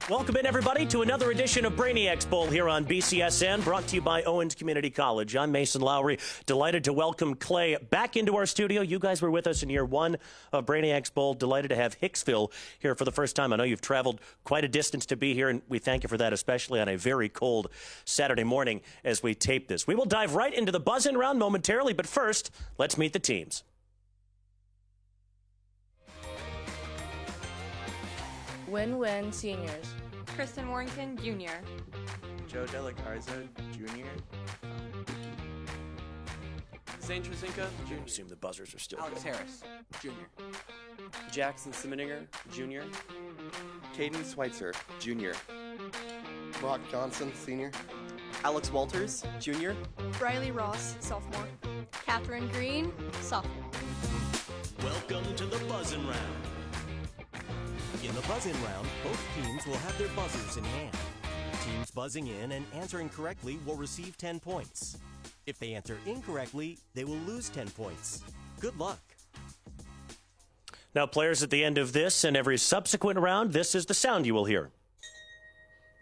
Welcome in, everybody, to another edition of Brainiacs Bowl here on BCSN, brought to you by Owens Community College. I'm Mason Lowry, delighted to welcome Clay back into our studio. You guys were with us in year one of Brainiacs Bowl. Delighted to have Hicksville here for the first time. I know you've traveled quite a distance to be here, and we thank you for that, especially on a very cold Saturday morning as we tape this. We will dive right into the buzz-in round momentarily, but first, let's meet the teams. Win-Win Seniors. Kristen Warrington, Jr. Joe De La Garza, Jr. Zane Trezinka, I Jr. assume the buzzers are still Alex good. Harris, Jr. Jackson Simoninger, Jr. Caden Schweitzer, Jr. Brock Johnson, Senior. Alex Walters, Jr. Riley Ross, sophomore. Catherine Green, sophomore. Welcome to the buzz-in round. In the buzz-in round, both teams will have their buzzers in hand. Teams buzzing in and answering correctly will receive 10 points. If they answer incorrectly, they will lose 10 points. Good luck. Now, players, at the end of this and every subsequent round, this is the sound you will hear.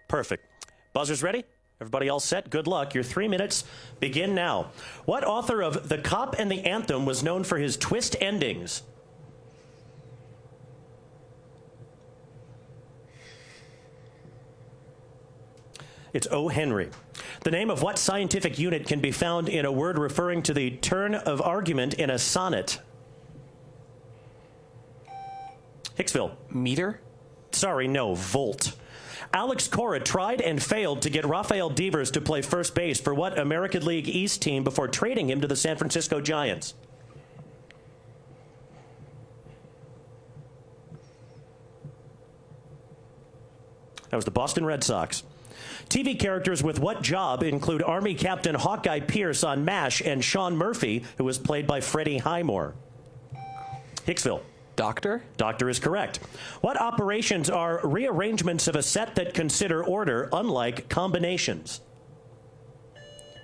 Perfect. Buzzers ready? Everybody all set? Good luck. Your 3 minutes begin now. What author of The Cop and the Anthem was known for his twist endings? It's O. Henry. The name of what scientific unit can be found in a word referring to the turn of argument in a sonnet? Hicksville. Meter? Sorry, no, volt. Alex Cora tried and failed to get Rafael Devers to play first base for what American League East team before trading him to the San Francisco Giants? That was the Boston Red Sox. TV characters with what job include Army Captain Hawkeye Pierce on MASH and Sean Murphy, who was played by Freddie Highmore? Hicksville. Doctor? Doctor is correct. What operations are rearrangements of a set that consider order, unlike combinations?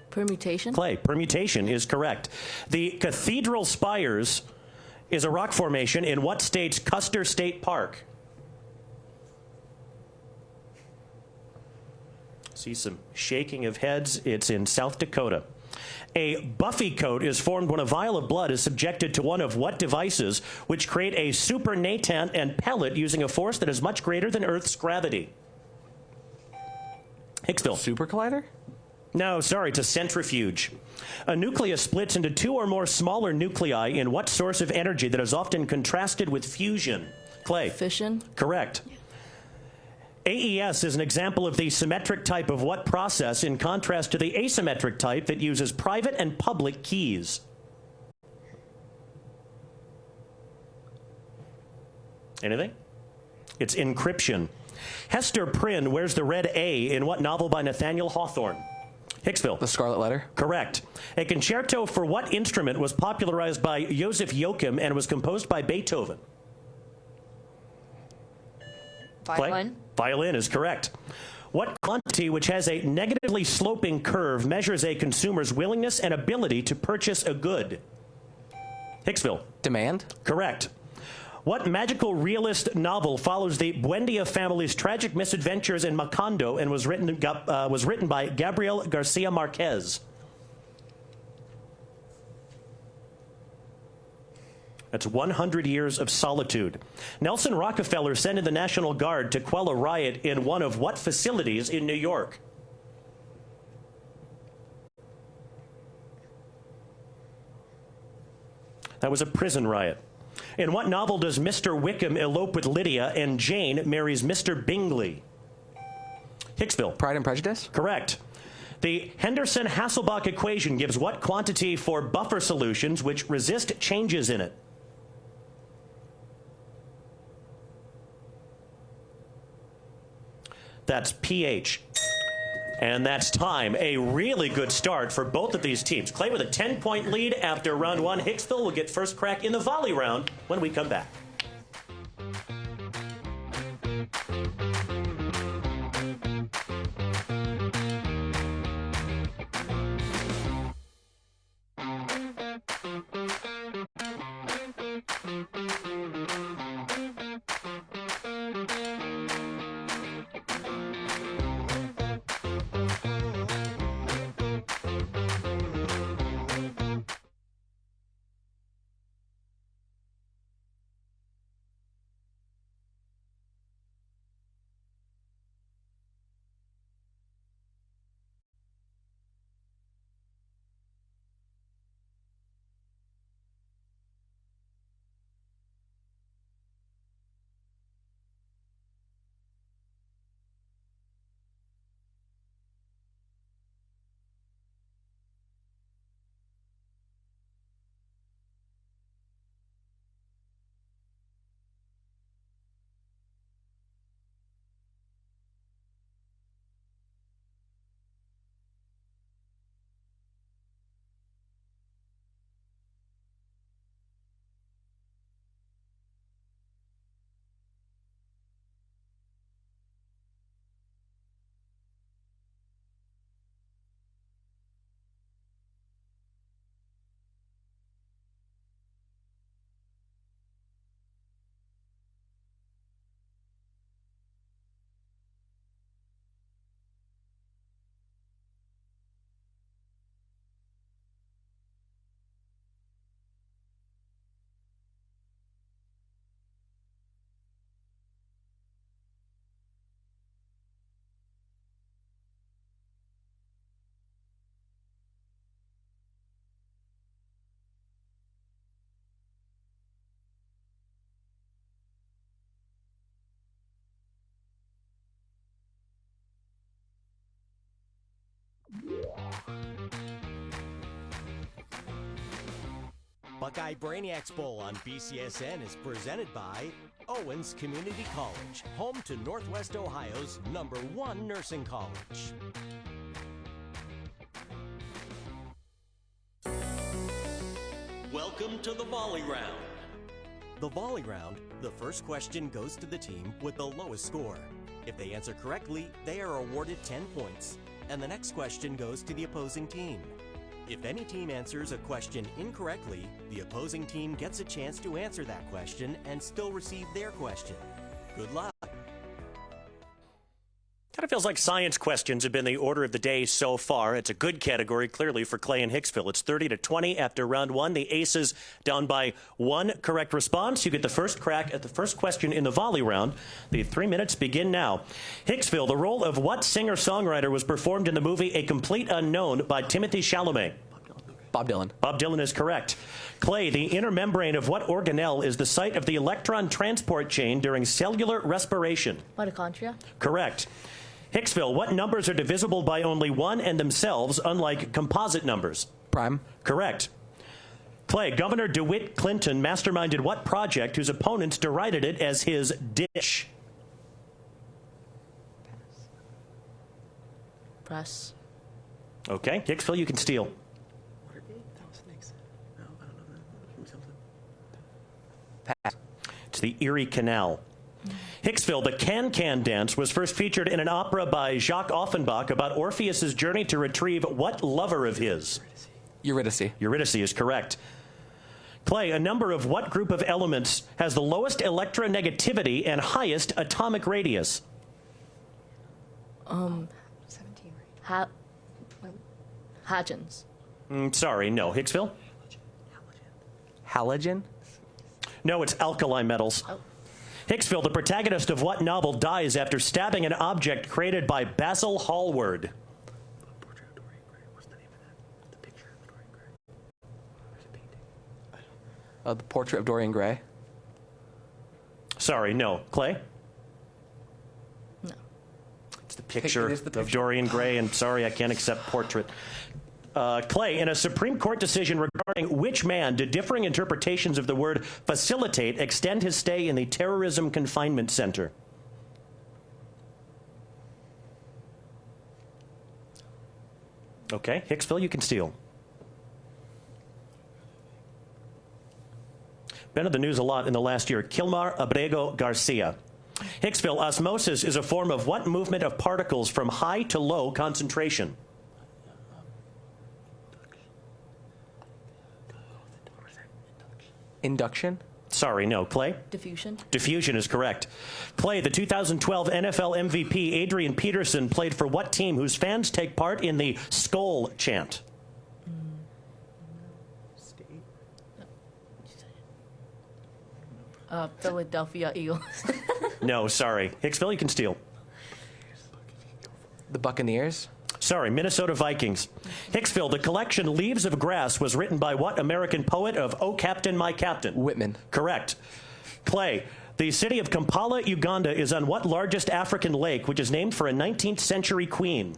Permutation. Clay. Permutation is correct. The Cathedral Spires is a rock formation in what state's Custer State Park? See some shaking of heads. It's in South Dakota. A Buffy coat is formed when a vial of blood is subjected to one of what devices which create a supernatant and pellet using a force that is much greater than Earth's gravity? Hicksville. Super collider? No, sorry, it's a centrifuge. A nucleus splits into two or more smaller nuclei in what source of energy that is often contrasted with fusion? Clay. Fission. Correct. AES is an example of the symmetric type of what process in contrast to the asymmetric type that uses private and public keys? Anything? It's encryption. Hester Prynne wears the red A in what novel by Nathaniel Hawthorne? Hicksville. The Scarlet Letter? Correct. A concerto for what instrument was popularized by Joseph Joachim and was composed by Beethoven? Violin. Violin is correct. What quantity which has a negatively sloping curve measures a consumer's willingness and ability to purchase a good? Hicksville. Demand? Correct. What magical realist novel follows the Buendia family's tragic misadventures in Macondo and was written by Gabriel Garcia Marquez? That's 100 Years of Solitude. Nelson Rockefeller sent in the National Guard to quell a riot in one of what facilities in New York? That was a prison riot. In what novel does Mr. Wickham elope with Lydia and Jane marries Mr. Bingley? Hicksville. Pride and Prejudice? Correct. The Henderson-Hasselbalch equation gives what quantity for buffer solutions which resist changes in it? That's pH. And that's time. A really good start for both of these teams. Clay with a 10-point lead after round one. Hicksville will get first crack in the volley round when we come back. Buckeye Brainiacs Bowl on BCSN is presented by Owens Community College, home to Northwest Ohio's #1 nursing college. Welcome to the volley round. The volley round, the first question goes to the team with the lowest score. If they answer correctly, they are awarded 10 points, and the next question goes to the opposing team. If any team answers a question incorrectly, the opposing team gets a chance to answer that question and still receive their question. Good luck. Kind of feels like science questions have been the order of the day so far. It's a good category, clearly, for Clay and Hicksville. It's 30-20 after round one. The Aces down by one correct response. You get the first crack at the first question in the volley round. The 3 minutes begin now. Hicksville, the role of what singer-songwriter was performed in the movie A Complete Unknown by Timothée Chalamet? Bob Dylan. Bob Dylan is correct. Clay, the inner membrane of what organelle is the site of the electron transport chain during cellular respiration? Mitochondria. Correct. Hicksville, what numbers are divisible by only one and themselves, unlike composite numbers? Prime. Correct. Clay, Governor DeWitt Clinton masterminded what project whose opponents derided it as his dish? Press. Okay, Hicksville, you can steal. Pass. It's the Erie Canal. Hicksville, the can-can dance was first featured in an opera by Jacques Offenbach about Orpheus's journey to retrieve what lover of his? Eurydice. Eurydice is correct. Clay, a number of what group of elements has the lowest electronegativity and highest atomic radius? 17. Halogens. Sorry, no. Hicksville? Halogen. No, it's alkali metals. Oh. Hicksville, the protagonist of what novel dies after stabbing an object created by Basil Hallward? The Portrait of Dorian Gray. Sorry, no. Clay? No. It's the picture It is the of picture. Dorian Gray, and sorry, I can't accept portrait. Clay, in a Supreme Court decision regarding which man did differing interpretations of the word facilitate extend his stay in the terrorism confinement center? Okay, Hicksville, you can steal. Been in the news a lot in the last year. 𝗦𝗫𝗶𝗵𝘵 Garcia. Hicksville, osmosis is a form of what movement of particles from high to low concentration? Induction. Sorry, no. Clay? Diffusion. Diffusion is correct. Clay, the 2012 NFL MVP Adrian Peterson played for what team whose fans take part in the Skol chant? Philadelphia Eagles. No, sorry. Hicksville, you can steal. The Buccaneers. Sorry, Minnesota Vikings. Hicksville, the collection Leaves of Grass was written by what American poet of Oh Captain, My Captain? Whitman. Correct. Clay, the city of Kampala, Uganda is on what largest African lake, which is named for a 19th century queen?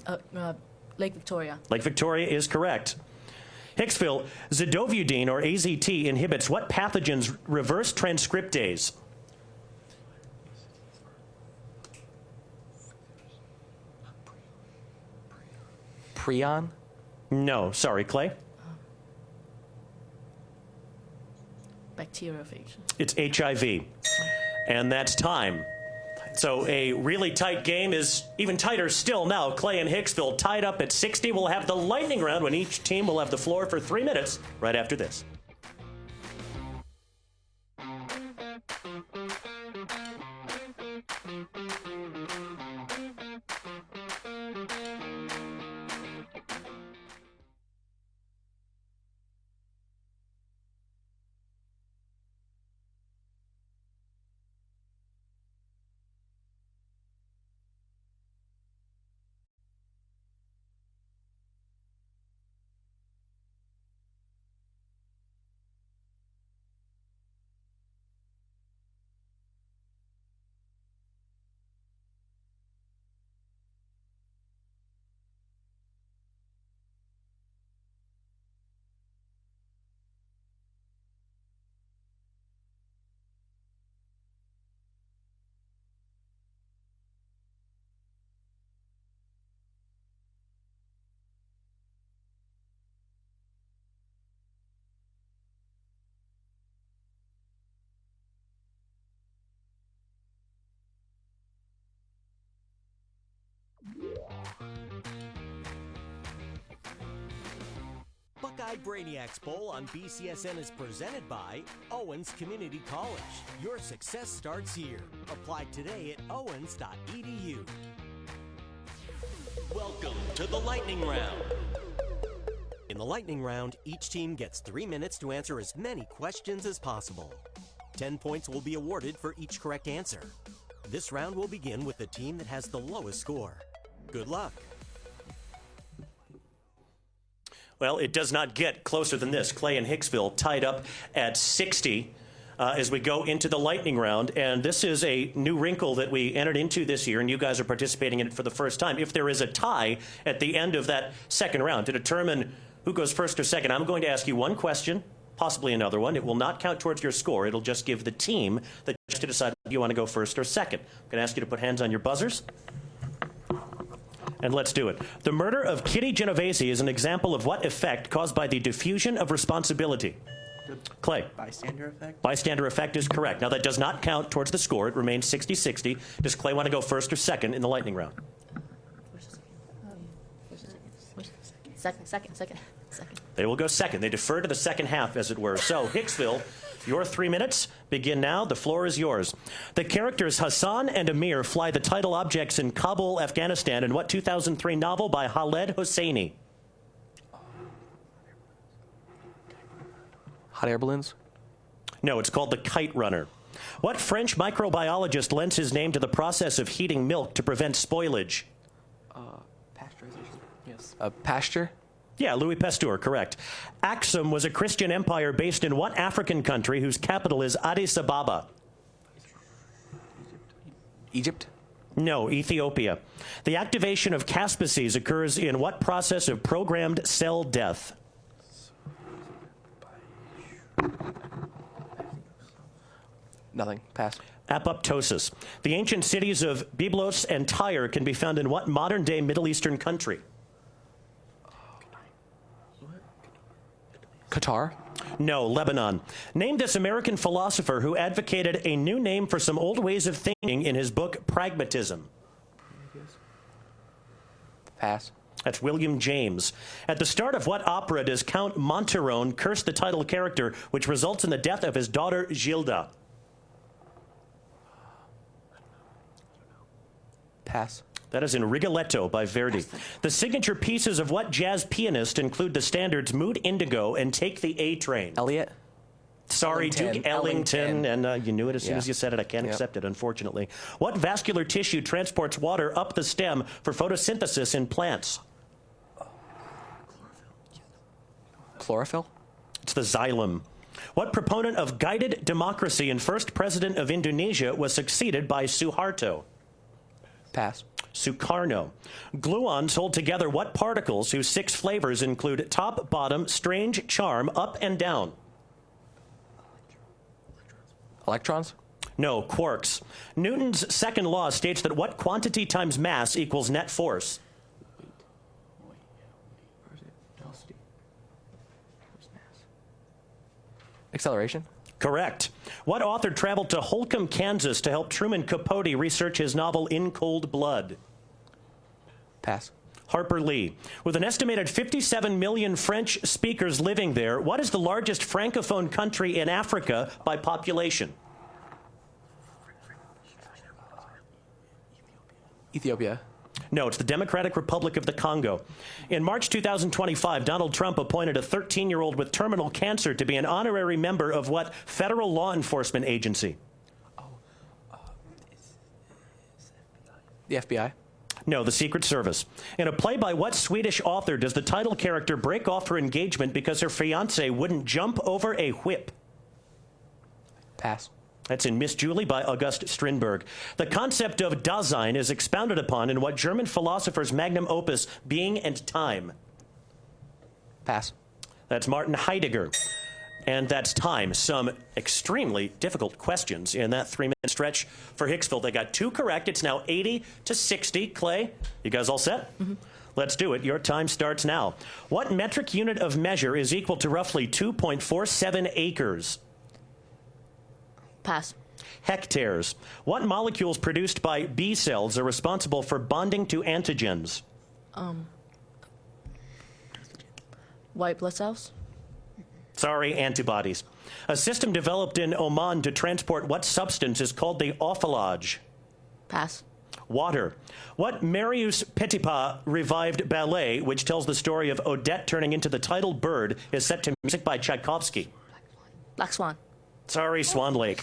Lake Victoria. Lake Victoria is correct. Hicksville, zidovudine, or AZT, inhibits what pathogen's reverse transcriptase? Prion. No, sorry, Clay. Bacteriophage. It's HIV. And that's time. So a really tight game is even tighter still now. Clay and Hicksville tied up at 60. We'll have the lightning round when each team will have the floor for 3 minutes right after this. Hawkeye Brainiacs Bowl on BCSN is presented by Owens Community College. Your success starts here. Apply today at owens.edu. Welcome to the lightning round. In the lightning round, each team gets 3 minutes to answer as many questions as possible. 10 points will be awarded for each correct answer. This round will begin with the team that has the lowest score. Good luck. Well, it does not get closer than this. Clay and Hicksville tied up at 60 as we go into the lightning round. And this is a new wrinkle that we entered into this year, and you guys are participating in it for the first time. If there is a tie at the end of that second round to determine who goes first or second, I'm going to ask you one question, possibly another one. It will not count towards your score. It'll just give the team the chance to decide if you want to go first or second. I'm going to ask you to put hands on your buzzers. And let's do it. The murder of Kitty Genovese is an example of what effect caused by the diffusion of responsibility? Clay. Bystander effect? Bystander effect is correct. Now, that does not count towards the score. It remains 60-60. Does Clay want to go first or second in the lightning round? Second. They will go second. They defer to the second half, as it were. So, Hicksville, your 3 minutes begin now. The floor is yours. The characters Hassan and Amir fly the title objects in Kabul, Afghanistan, in what 2003 novel by Khaled Hosseini? Hot air balloons? No, it's called The Kite Runner. What French microbiologist lends his name to the process of heating milk to prevent spoilage? Pasteurization. Yes. Pasture? Yeah, Louis Pasteur, correct. Aksum was a Christian empire based in what African country whose capital is Addis Ababa? Egypt? No, Ethiopia. The activation of caspases occurs in what process of programmed cell death? Nothing. Pass. Apoptosis. The ancient cities of Byblos and Tyre can be found in what modern-day Middle Eastern country? Qatar? No, Lebanon. Name this American philosopher who advocated a new name for some old ways of thinking in his book Pragmatism. Pass. That's William James. At the start of what opera does Count Monterone curse the title character, which results in the death of his daughter Gilda? Pass. That is in Rigoletto by Verdi. The signature pieces of what jazz pianist include the standards Mood Indigo and Take the A Train? Elliot? Sorry, Duke Ellington. And you knew it as soon as you said it. I can't Yep. accept it, unfortunately. What vascular tissue transports water up the stem for photosynthesis in plants? Chlorophyll? It's the xylem. What proponent of guided democracy and first president of Indonesia was succeeded by Suharto? Pass. Sukarno. Gluons hold together what particles whose 6 flavors include top, bottom, strange, charm, up, and down? Electrons? No, quarks. Newton's second law states that what quantity times mass equals net force? Acceleration? Correct. What author traveled to Holcomb, Kansas to help Truman Capote research his novel In Cold Blood? Pass. Harper Lee. With an estimated 57 million French speakers living there, what is the largest francophone country in Africa by population? Ethiopia. No, it's the Democratic Republic of the Congo. In March 2025, Donald Trump appointed a 13-year-old with terminal cancer to be an honorary member of what federal law enforcement agency? The FBI. No, the Secret Service. In a play by what Swedish author does the title character break off her engagement because her fiancé wouldn't jump over a whip? Pass. That's in Miss Julie by August Strindberg. The concept of Dasein is expounded upon in what German philosopher's magnum opus, Being and Time? Pass. That's Martin Heidegger. And that's time. Some extremely difficult questions in that 3-minute stretch for Hicksville. They got 2 correct. It's now 80-60. Clay, you guys all set? Mm-hmm. Let's do it. Your time starts now. What metric unit of measure is equal to roughly 2.47 acres? Pass. Hectares. What molecules produced by B cells are responsible for bonding to antigens? White blood cells. Sorry, antibodies. A system developed in Oman to transport what substance is called the offalage? Pass. Water. What 𝗦𝗫Ce𝗶𝗵𝗵𝗵 revived ballet, which tells the story of Odette turning into the title bird, is set to music by Tchaikovsky? Black Swan. Sorry, Swan Lake.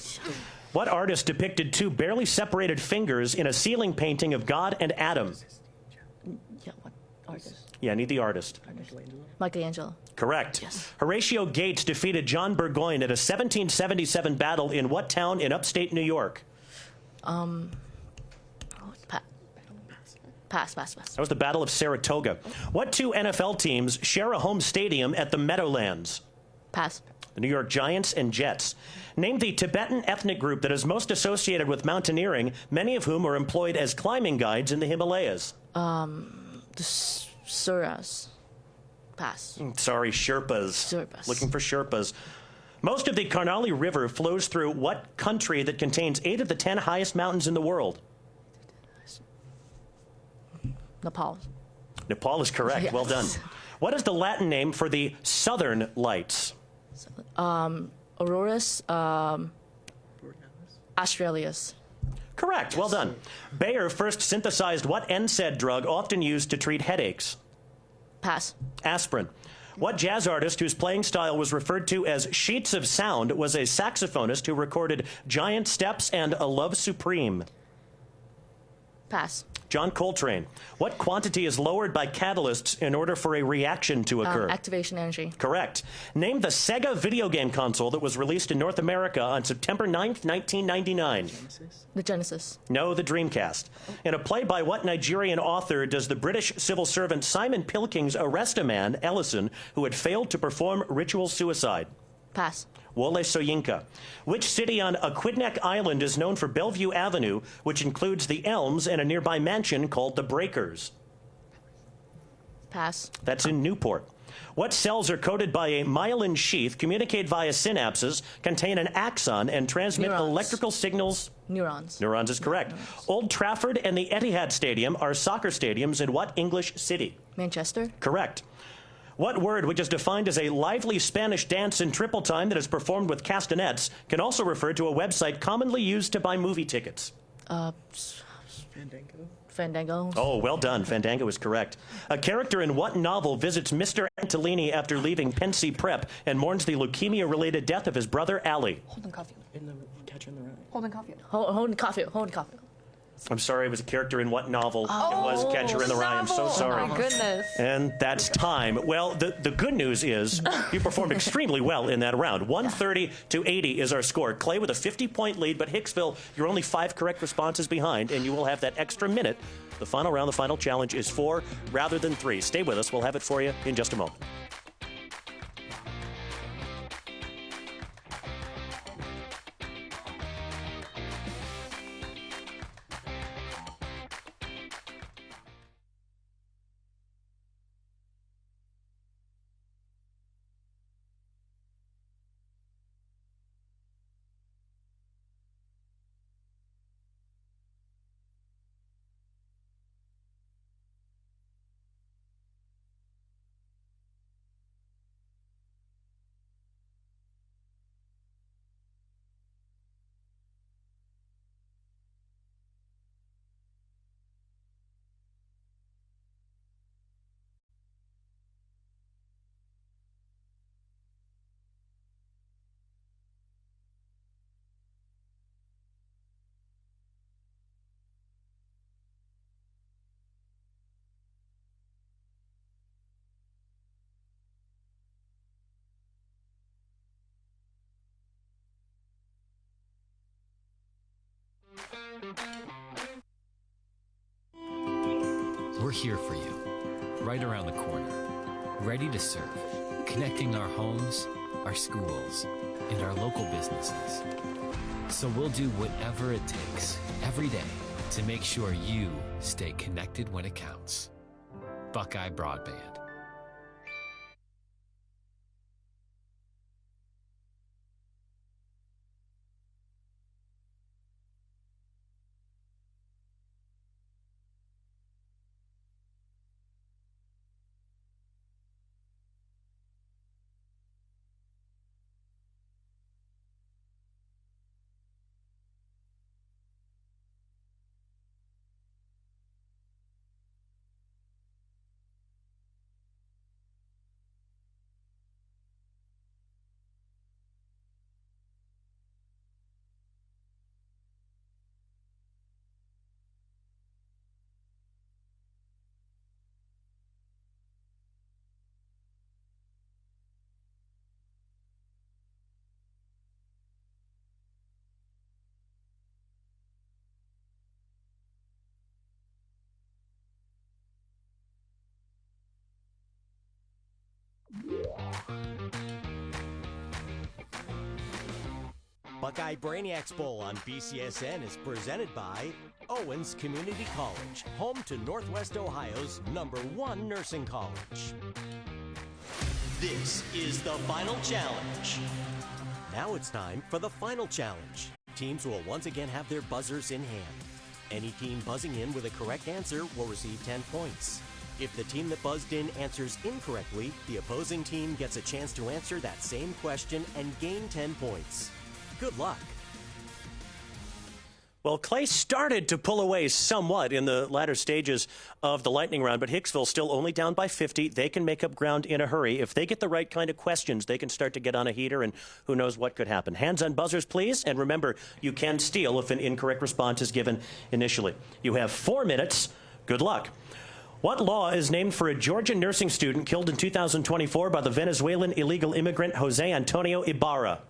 What artist depicted two barely separated fingers in a ceiling painting of God and Adam? Yeah, what artist? Yeah, I need the artist. Michelangelo. Correct. Yes. Horatio Gates defeated John Burgoyne at a 1777 battle in what town in upstate New York? Pass. That was the Battle of Saratoga. What two NFL teams share a home stadium at the Meadowlands? Pass. The New York Giants and Jets. Name the Tibetan ethnic group that is most associated with mountaineering, many of whom are employed as climbing guides in the Himalayas. The Suras. Pass. Sorry, Sherpas. Sherpas. Looking for Sherpas. Most of the Karnali River flows through what country that contains 8 of the 10 highest mountains in the world? Nepal. Nepal is correct. Yes. Well done. What is the Latin name for the southern lights? Auroras. Australias. Correct. Well done. Bayer first synthesized what NSAID drug often used to treat headaches? Pass. Aspirin. What jazz artist whose playing style was referred to as sheets of sound was a saxophonist who recorded Giant Steps and A Love Supreme? Pass. John Coltrane. What quantity is lowered by catalysts in order for a reaction to occur? Activation energy. Correct. Name the Sega video game console that was released in North America on September 9th, 1999. The Genesis. No, the Dreamcast. In a play by what Nigerian author does the British civil servant Simon Pilkings arrest a man, Ellison, who had failed to perform ritual suicide? Pass. 𝗦𝗫Ce𝗶𝘶𝘀. Which city on Aquidneck Island is known for Bellevue Avenue, which includes the Elms and a nearby mansion called the Breakers? Pass. That's in Newport. What cells are coated by a myelin sheath, communicate via synapses, contain an axon, and transmit Neurons. electrical signals? Neurons. Neurons is correct. Old Trafford and the Etihad Stadium are soccer stadiums in what English city? Manchester. Correct. What word, which is defined as a lively Spanish dance in triple time that is performed with castanets, can also refer to a website commonly used to buy movie tickets? Fandango. Oh, well done. Fandango is correct. A character in what novel visits Mr. Antolini after leaving Pensy Prep and mourns the leukemia-related death of his brother, Allie? Holden Caulfield. In the Catcher in the Rye. Holden Caulfield. Holden Caulfield. I'm sorry, it was a character in what novel? It was Catcher in the Rye. I'm so sorry. Oh my goodness. And that's time. Well, the good news is you performed extremely well in that round. 130 to 80 is our score. Clay with a 50-point lead, but Hicksville, you're only 5 correct responses behind, and you will have that extra minute. The final round, the final challenge is 4 rather than 3. Stay with us. We'll have it for you in just a moment. We're here for you, right around the corner, ready to serve, connecting our homes, our schools, and our local businesses. So we'll do whatever it takes every day to make sure you stay connected when it counts. Buckeye Broadband. Buckeye Brainiacs Bowl on BCSN is presented by Owens Community College, home to Northwest Ohio's #1 nursing college. This is the final challenge. Now it's time for the final challenge. Teams will once again have their buzzers in hand. Any team buzzing in with a correct answer will receive 10 points. If the team that buzzed in answers incorrectly, the opposing team gets a chance to answer that same question and gain 10 points. Good luck. Well, Clay started to pull away somewhat in the latter stages of the lightning round, but Hicksville still only down by 50. They can make up ground in a hurry. If they get the right kind of questions, they can start to get on a heater, and who knows what could happen. Hands on buzzers, please. And remember, you can steal if an incorrect response is given initially. You have 4 minutes. Good luck. What law is named for a Georgian nursing student killed in 2024 by the Venezuelan illegal immigrant Jose Antonio Ibarra?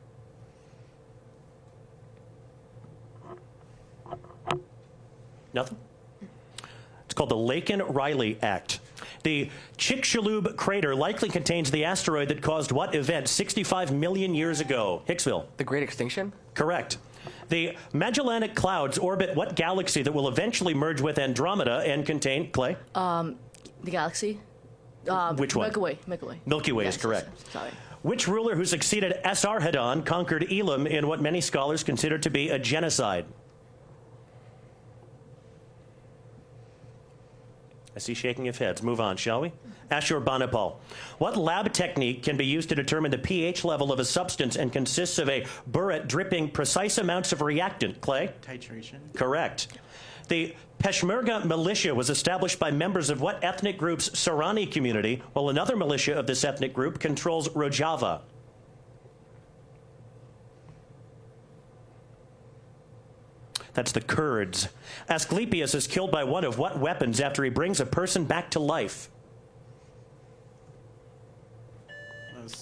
Nothing? It's called the Laken-Riley Act. The Chicxulub crater likely contains the asteroid that caused what event 65 million years ago? Hicksville. The Great Extinction? Correct. The Magellanic Clouds orbit what galaxy that will eventually merge with Andromeda and contain, Clay? The galaxy. Which one? Milky Way. Milky Way. Milky Way Yes, is correct. yes, yes. Sorry. Which ruler who succeeded Esarhaddon conquered Elam in what many scholars consider to be a genocide? I see shaking of heads. Move on, shall we? Ashurbanipal. What lab technique can be used to determine the pH level of a substance and consists of a burette dripping precise amounts of reactant? Clay? Titration. Correct. The Peshmerga militia was established by members of what ethnic group's Sorani community, while another militia of this ethnic group controls Rojava? That's the Kurds. Asclepius is killed by one of what weapons after he brings a person back to life?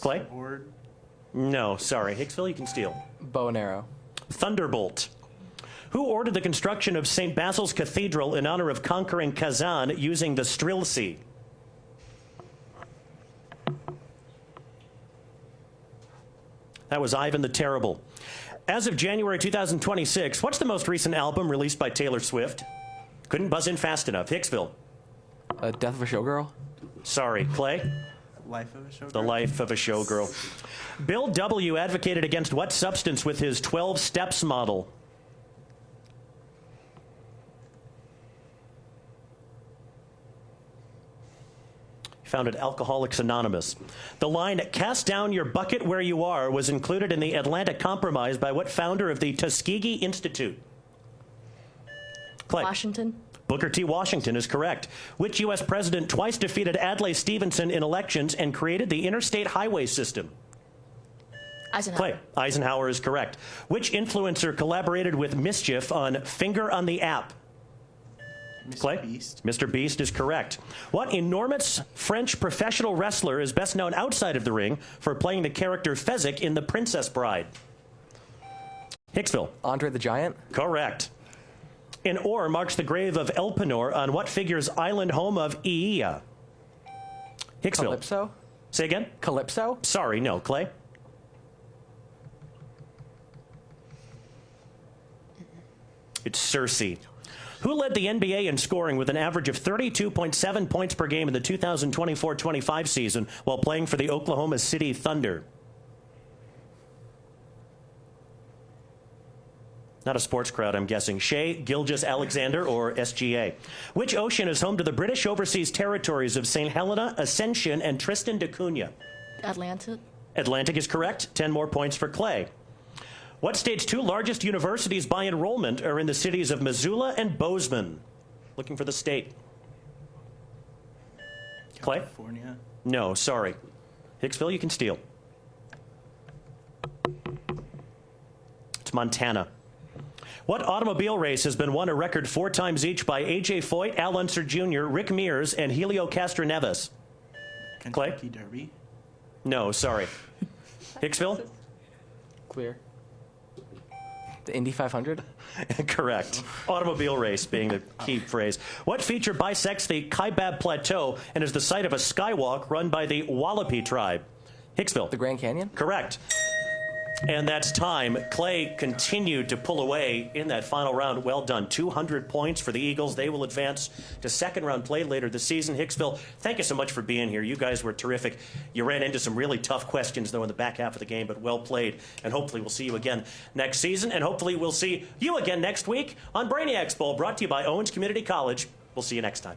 Clay? Sword. No, sorry. Hicksville, you can steal. Bow and arrow. Thunderbolt. Who ordered the construction of St. Basil's Cathedral in honor of conquering Kazan using the Strilci? That was Ivan the Terrible. As of January 2026, what's the most recent album released by Taylor Swift? Couldn't buzz in fast enough. Hicksville. Death of a Showgirl? Sorry. Clay? Life of a Showgirl. The Life of a Showgirl. Bill W. advocated against what substance with his 12 steps model? Founded Alcoholics Anonymous. The line, "Cast down your bucket where you are," was included in the Atlantic Compromise by what founder of the Tuskegee Institute? Clay. Washington. Booker T. Washington is correct. Which U.S. president twice defeated Adlai Stevenson in elections and created the interstate highway system? Eisenhower. Clay. Eisenhower is correct. Which influencer collaborated with Mischief on Finger on the App? Clay? Beast. Mr. Beast is correct. What enormous French professional wrestler is best known outside of the ring for playing the character Fezzik in The Princess Bride? Hicksville. Andre the Giant? Correct. An oar marks the grave of Elpenor on what figure's island home of Aea? Hicksville. Calypso? Say again? Calypso? Sorry, no. Clay? It's Circe. Who led the NBA in scoring with an average of 32.7 points per game in the 2024-25 season while playing for the Oklahoma City Thunder? Not a sports crowd, I'm guessing. Shea, Gilgeous-Alexander, or SGA. Which ocean is home to the British overseas territories of St. Helena, Ascension, and Tristan da Cunha? Atlantic. Atlantic is correct. 10 more points for Clay. What state's 2 largest universities by enrollment are in the cities of Missoula and Bozeman? Looking for the state. Clay? California. No, sorry. Hicksville, you can steal. It's Montana. What automobile race has been won a record 4 times each by A.J. Foyt, Al Unser Jr., Rick Mears, and Helio Castroneves? Clay? Kentucky Derby. No, sorry. Hicksville? Clear. The Indy 500? Correct. Automobile race being the key phrase. What feature bisects the Kaibab Plateau and is the site of a skywalk run by the Wallape tribe? Hicksville. The Grand Canyon? Correct. And that's time. Clay continued to pull away in that final round. Well done. 200 points for the Eagles. They will advance to second round play later this season. Hicksville, thank you so much for being here. You guys were terrific. You ran into some really tough questions, though, in the back half of the game, but well played. And hopefully we'll see you again next season. And hopefully we'll see you again next week on Brainiacs Bowl, brought to you by Owens Community College. We'll see you next time.